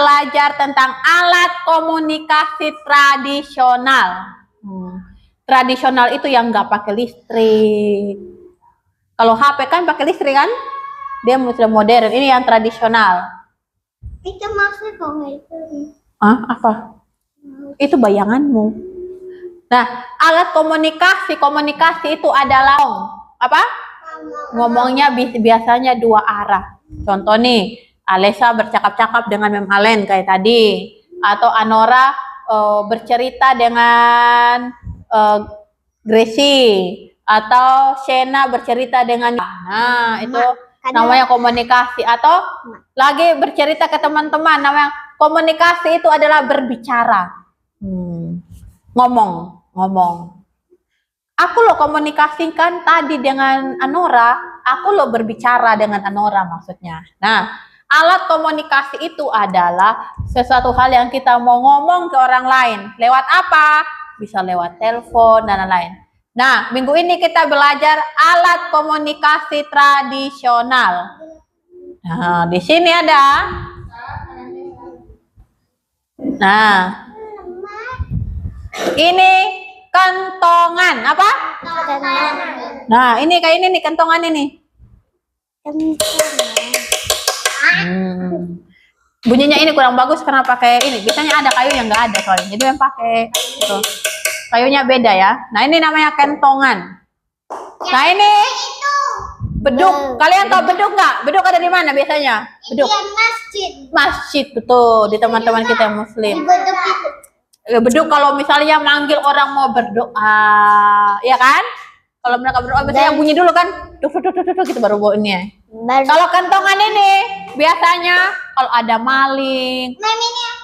belajar tentang alat komunikasi tradisional. Tradisional itu yang nggak pakai listrik. Kalau HP kan pakai listrik kan? Dia sudah modern. Ini yang tradisional. Itu maksudnya kok itu. Apa? Itu bayanganmu. Nah, alat komunikasi itu adalah apa? Ngomongnya biasanya dua arah. Contoh nih, Alesa bercakap-cakap dengan Mem Alen kayak tadi, atau Anora bercerita dengan Gracie, atau Shena bercerita dengan itu namanya komunikasi. Atau lagi bercerita ke teman-teman, namanya komunikasi itu adalah berbicara. Ngomong. Aku lo komunikasikan tadi dengan Anora, aku lo berbicara dengan Anora maksudnya. Nah, alat komunikasi itu adalah sesuatu hal yang kita mau ngomong ke orang lain. Lewat apa? Bisa lewat telepon dan lain-lain. Nah, minggu ini kita belajar alat komunikasi tradisional. Nah, di sini ada. Nah, ini kentongan apa? Nah, ini kayak ini nih kentongan ini. Bunyinya ini kurang bagus karena pakai ini. Biasanya ada kayu yang nggak ada soalnya. Jadi yang pakai gitu. Kayunya beda ya. Nah, ini namanya kentongan. Nah, ini beduk. Kalian tahu beduk nggak? Beduk ada di mana biasanya? Beduk. Masjid. Masjid, betul. Di teman-teman kita yang Muslim. Beduk kalau misalnya manggil orang mau berdoa, ya kan? Kalau mereka berdoa biasanya bunyi dulu kan, duk gitu baru bunyinya. Kalau kentongan ini biasanya kalau ada maling,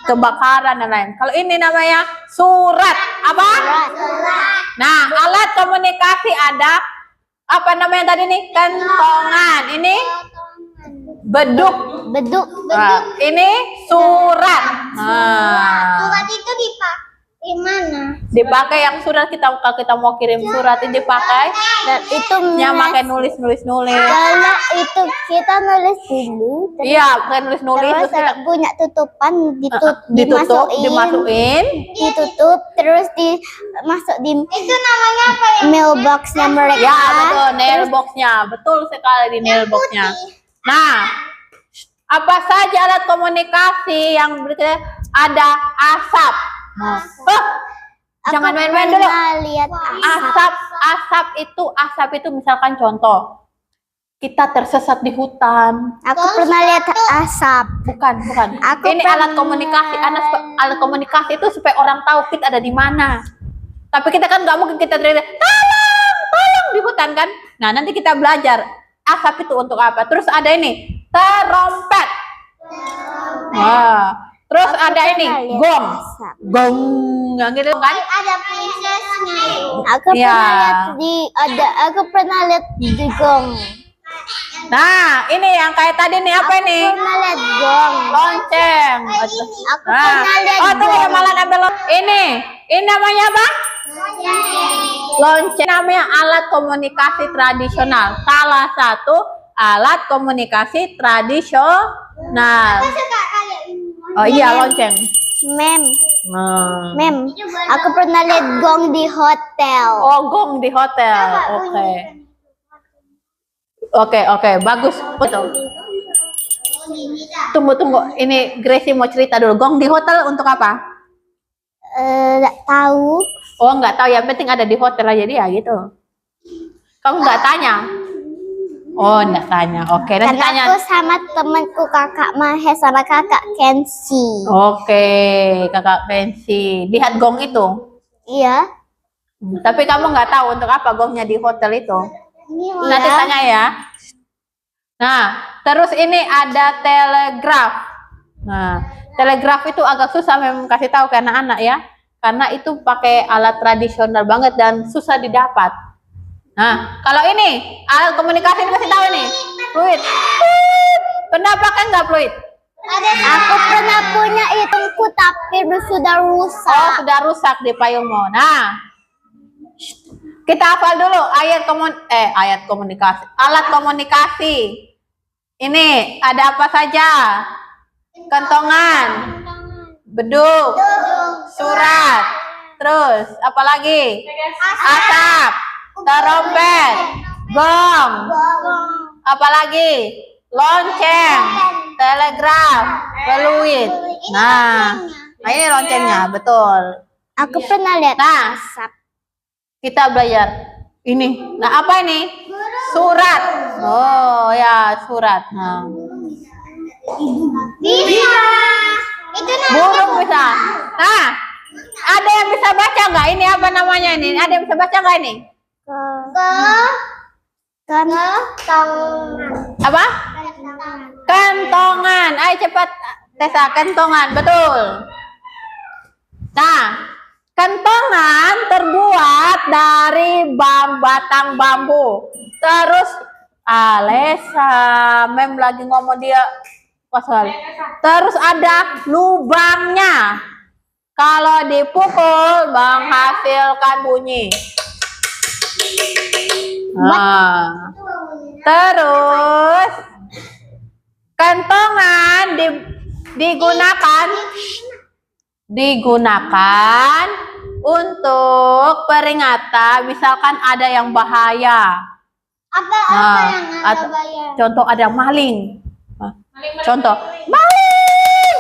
kebakaran dan lain. Kalau ini namanya surat, apa? Nah, alat komunikasi ada apa namanya tadi nih? Kentongan. Ini beduk. Nah, ini surat. Surat itu dipakai mana? Dipakai yang surat kalau kita mau kirim surat itu dipakai. Dan itu yang pakai nulis. Karena itu kita nulis dulu. Iya, pakai nulis. Terus kita punya tutupan dimasukin. Ditutup terus dimasuk di itu namanya apa ya? Mailboxnya mereka. Ya, betul, mailboxnya. Betul sekali di mailboxnya. Nah, apa saja alat komunikasi yang berarti ada asap. Jangan main-main dulu. Lihat Asap itu misalkan contoh kita tersesat di hutan. Aku pernah lihat asap. Bukan. Ini alat komunikasi. Alat komunikasi itu supaya orang tahu kita ada di mana. Tapi kita kan nggak mungkin kita teriak tolong di hutan kan. Nah, nanti kita belajar asap itu untuk apa. Terus ada ini terompet. Terus ada ini gong yang gitu kan. Ada princessnya. Aku pernah lihat di gong. Nah, ini yang kayak tadi nih apa ini? Aku pernah lihat gong. Lonceng. Aku pernah lihat tuh malah ambil ini namanya apa? Lonceng. Namanya alat komunikasi tradisional. Salah satu alat komunikasi tradisional. Oh iya, lonceng. Mem. Aku pernah lihat gong di hotel. Oh, gong di hotel. Oke, bagus. Betul. Tunggu. Ini Gracie mau cerita dulu. Gong di hotel untuk apa? Nggak tahu. Oh, nggak tahu. Yang penting ada di hotel aja dia gitu. Kamu nggak tanya? Oh, enggak tanya. Oke, nanti tanya. Aku sama temanku kakak Mahe sama kakak Kensi. Oke, kakak Kensi. Lihat gong itu? Iya. Tapi kamu nggak tahu untuk apa gongnya di hotel itu? Iya. Nanti tanya ya. Nah, terus ini ada telegraf. Nah, telegraf itu agak susah memang kasih tahu ke anak-anak ya. Karena itu pakai alat tradisional banget dan susah didapat. Nah, kalau ini alat komunikasi ini kasih tahu nih, fluid. Pernah pakai nggak fluid? Aku pernah punya itu tapi sudah rusak. Oh, sudah rusak di payungmu. Nah, kita hafal dulu alat komunikasi. Ini ada apa saja? Kentongan, beduk, surat. Terus apa lagi? Asap, terompet, gong. Apa lagi? Lonceng, telegraf, peluit. Nah ini loncengnya, betul. Aku pernah lihat Nah, asap. kita belajar ini. Nah, apa ini? Surat. Oh ya, surat. Nah. Bisa. Itu Burung bisa. Nah, ada yang bisa baca nggak? Ini apa namanya ini? Ada yang bisa baca nggak ini? Kentongan. Apa? Kentongan. Ayo cepat, Tessa. Kentongan, betul. Nah, kentongan terbuat dari batang bambu. Terus, Alesa, Mem lagi ngomong dia pasal. Terus ada lubangnya. Kalau dipukul menghasilkan bunyi. Nah, terus kentongan digunakan untuk peringatan, misalkan ada yang bahaya. Apa Nah, yang ada bayar? contoh ada maling. Nah, contoh maling,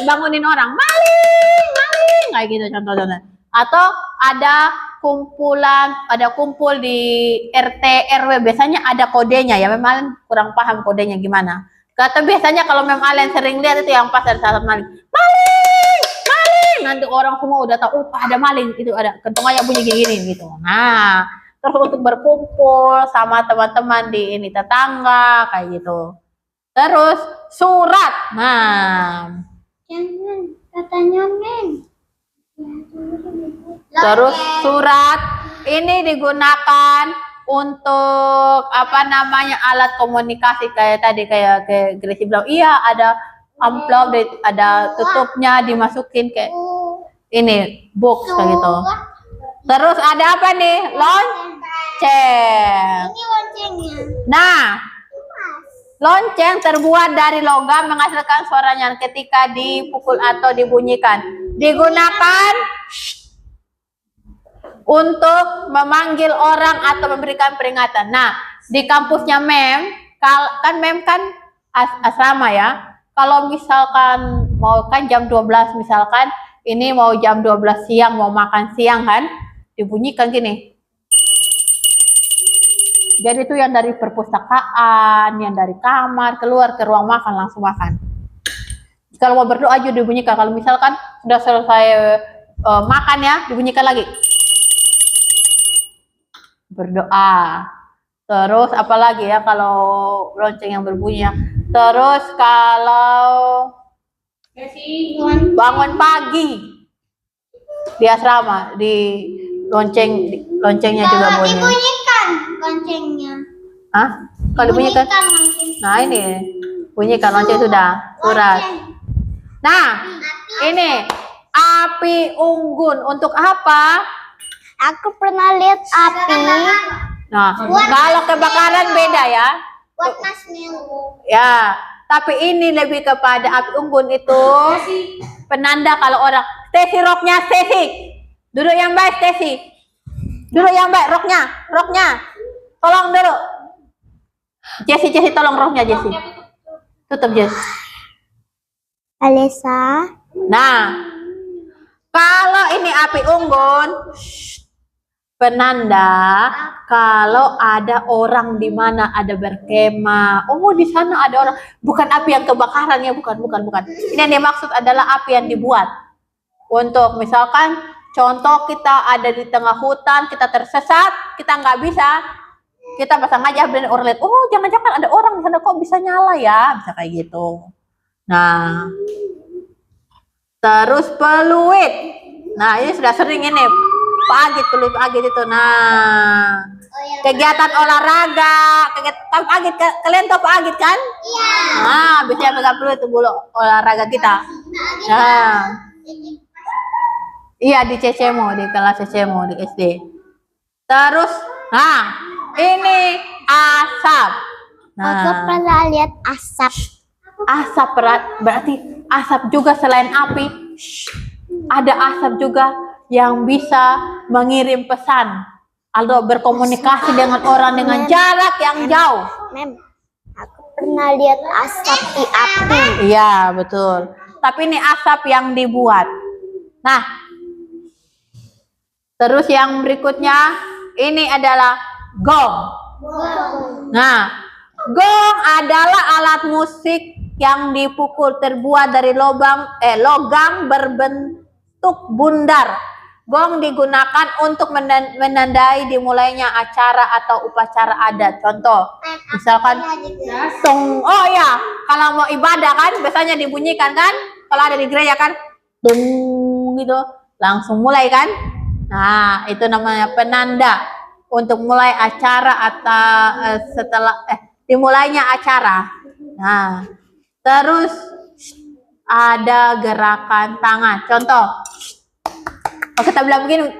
bangunin orang, maling, kayak gitu contoh-contoh. Atau ada kumpul di RT RW, biasanya ada kodenya ya, memang kurang paham kodenya gimana. Kata biasanya kalau memang kalian sering lihat itu yang pas ada saat maling, nanti orang semua udah tahu, ada maling, itu ada kentongannya bunyi gini gitu. Nah, terus untuk berkumpul sama teman-teman di ini tetangga kayak gitu. Terus surat. Nah, Jangan katanya men. terus surat ini digunakan untuk apa namanya alat komunikasi kayak tadi kayak Gracie bilang, iya ada amplop, ada tutupnya dimasukin kayak ini box kayak gitu. Terus ada apa nih? Lonceng. Ini loncengnya. Nah, lonceng terbuat dari logam menghasilkan suaranya ketika dipukul atau dibunyikan. Digunakan untuk memanggil orang atau memberikan peringatan. Nah, di kampusnya Mem kan asrama ya. Kalau misalkan mau kan jam 12 misalkan ini mau jam 12 siang mau makan siang kan dibunyikan gini. Jadi itu yang dari perpustakaan, yang dari kamar keluar ke ruang makan langsung makan. Kalau mau berdoa juga dibunyikan. Kalau misalkan sudah selesai makan ya, dibunyikan lagi. Berdoa. Terus apalagi ya kalau lonceng yang berbunyi ya. Terus kalau bangun pagi di asrama, di loncengnya juga bunyi. Dibunyikan loncengnya. Hah? Kalau dibunyikan? Nah ini bunyikan lonceng sudah surat. Nah ini api unggun untuk apa? Aku pernah lihat api. Nah kalau kebakaran beda ya. Buat marshmallow. Ya, tapi ini lebih kepada api unggun itu penanda kalau orang. Stacy roknya Stacy. Duduk yang baik Stacy. Duduk yang baik roknya. Tolong dulu. Jessie tolong roknya Jessie. Tutup Jessie. Alesa. Nah, kalau ini api unggun penanda kalau ada orang di mana ada berkemah. Oh, di sana ada orang. Bukan api yang kebakaran ya, bukan. Ini yang dimaksud adalah api yang dibuat. Untuk misalkan contoh kita ada di tengah hutan, kita tersesat, kita nggak bisa. Kita pasang aja orang lihat, oh jangan-jangan ada orang di sana kok bisa nyala ya, bisa kayak gitu. Nah, terus peluit. Nah, ini sudah sering ini. Peluit agit itu. Nah, kegiatan olahraga, kalian tahu Pak Agit kan? Iya. Nah, biasanya pegang peluit itu bulu olahraga kita. Nah, iya di CCMO, di kelas CCMO di SD. Terus, nah, ini asap. Nah, Aku pernah lihat asap. asap berarti asap juga selain api. Ada asap juga yang bisa mengirim pesan atau berkomunikasi dengan orang dengan jarak yang jauh. Mem, aku pernah lihat asap di api. Iya, betul. Tapi ini asap yang dibuat. Nah, terus yang berikutnya ini adalah gong. Nah, gong adalah alat musik yang dipukul terbuat dari logam berbentuk bundar. Gong digunakan untuk menandai dimulainya acara atau upacara adat. Contoh, misalkan tung, oh ya, kalau mau ibadah kan biasanya dibunyikan kan, kalau ada di gereja kan, tung gitu, langsung mulai kan. Nah, itu namanya penanda untuk mulai acara atau setelah dimulainya acara. Nah, terus ada gerakan tangan. Contoh, kalau kita bilang begini,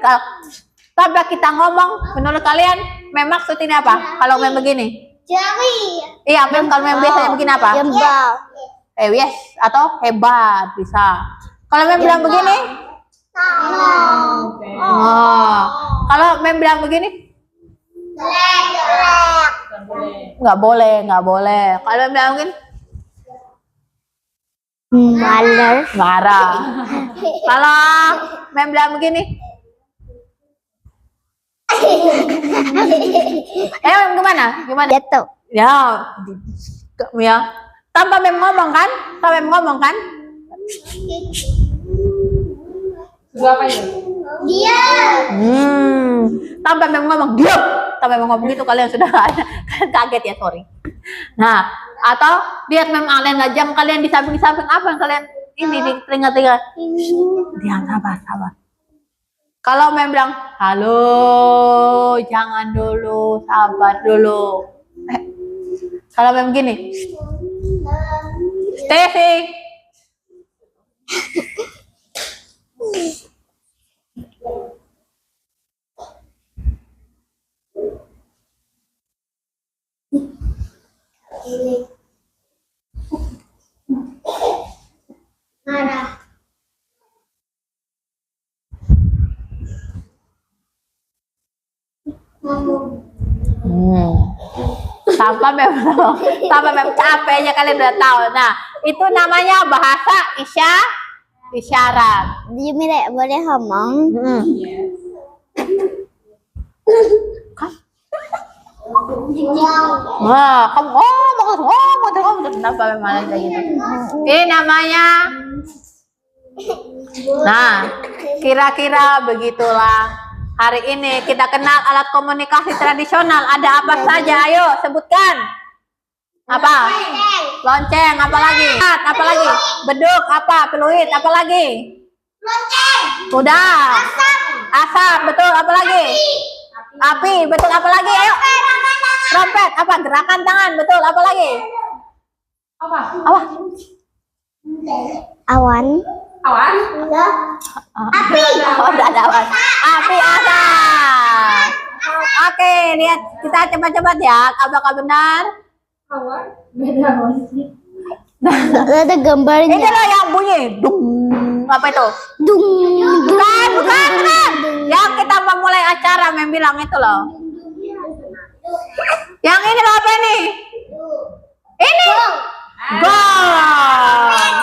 tapi kita ngomong, menurut kalian mem maksud ini apa? Kalau mem begini? Jari. Iya, mem kalau mem biasanya begini apa? Jembal. Yes, atau hebat bisa. Kalau mem bilang begini? Oh. Kalau mem bilang begini? Nggak boleh. Kalau mem bilang begini? Marah. Kalau mem bilang begini? Gimana? Jatuh. Ya. Tanpa mem ngomong kan? Apa ya? Dia. Tanpa mem ngomong, diam. Tanpa mem ngomong gitu kalian sudah kaget ya, sorry. Nah, atau lihat mem kalian jam kalian di samping-samping apa yang kalian ini di telinga-telinga. Diam, sabar. Kalau mem bilang, halo, jangan dulu, sabar dulu. Kalau mem gini, Steffi. Marah. Tanpa mem capeknya kalian udah tahu. Nah, itu namanya bahasa isyarat. Dia mirip boleh ngomong. Wah, kamu ngomong kenapa memang kayak gitu? Ini namanya. Nah, kira-kira begitulah. Hari ini kita kenal alat komunikasi tradisional. Ada apa saja? Ayo sebutkan. Apa? Lonceng. Apa lagi? Apa lagi? Beduk. Apa? Peluit. Apa lagi? Lonceng. Udah. Asap. Betul. Apa lagi? Api. Betul. Apa lagi? Ayo. Trompet. Apa? Gerakan tangan. Betul. Apa lagi? Apa? Awan. Awan? Api. Udah ada awan. Api, asap. Oke, lihat kita cepat-cepat ya. Apakah benar? Awan? Beda banget. Ada gambarnya. Ini loh yang bunyi. Dung. Apa itu? Dung. Bukan. Yang kita memulai acara bilang itu loh. Yang ini loh apa ini? Ini. Gong.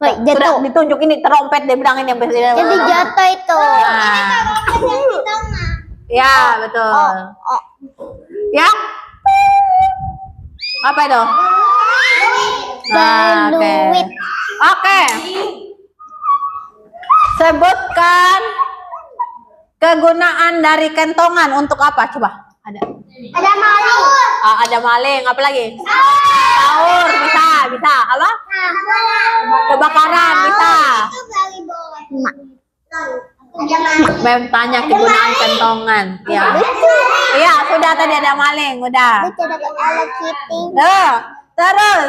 Baik, Sudah jatuh. ditunjuk ini trompet dia bilang ini yang presiden. Jadi jatuh itu. Nah. Ya, betul. Oh. Yang apa itu? Nah, oke. Peluit. Oke. Sebutkan kegunaan dari kentongan untuk apa? Coba. Ada. Ada maling. Ada maling. Apa lagi? Sahur bisa. Apa? Kebakaran bisa. Mem tanya kegunaan kentongan. Ya. Iya, sudah tadi ada maling, udah. Terus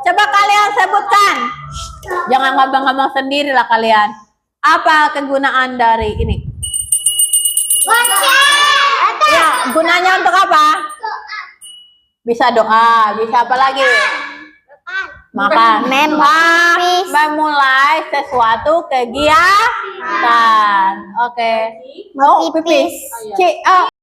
coba kalian sebutkan. Jangan ngomong-ngomong sendiri lah kalian. Apa kegunaan dari ini? Ya, gunanya untuk apa? Bisa doa, bisa apa lagi? Makan. Memulai sesuatu kegiatan. Oke. Mau pipis. C.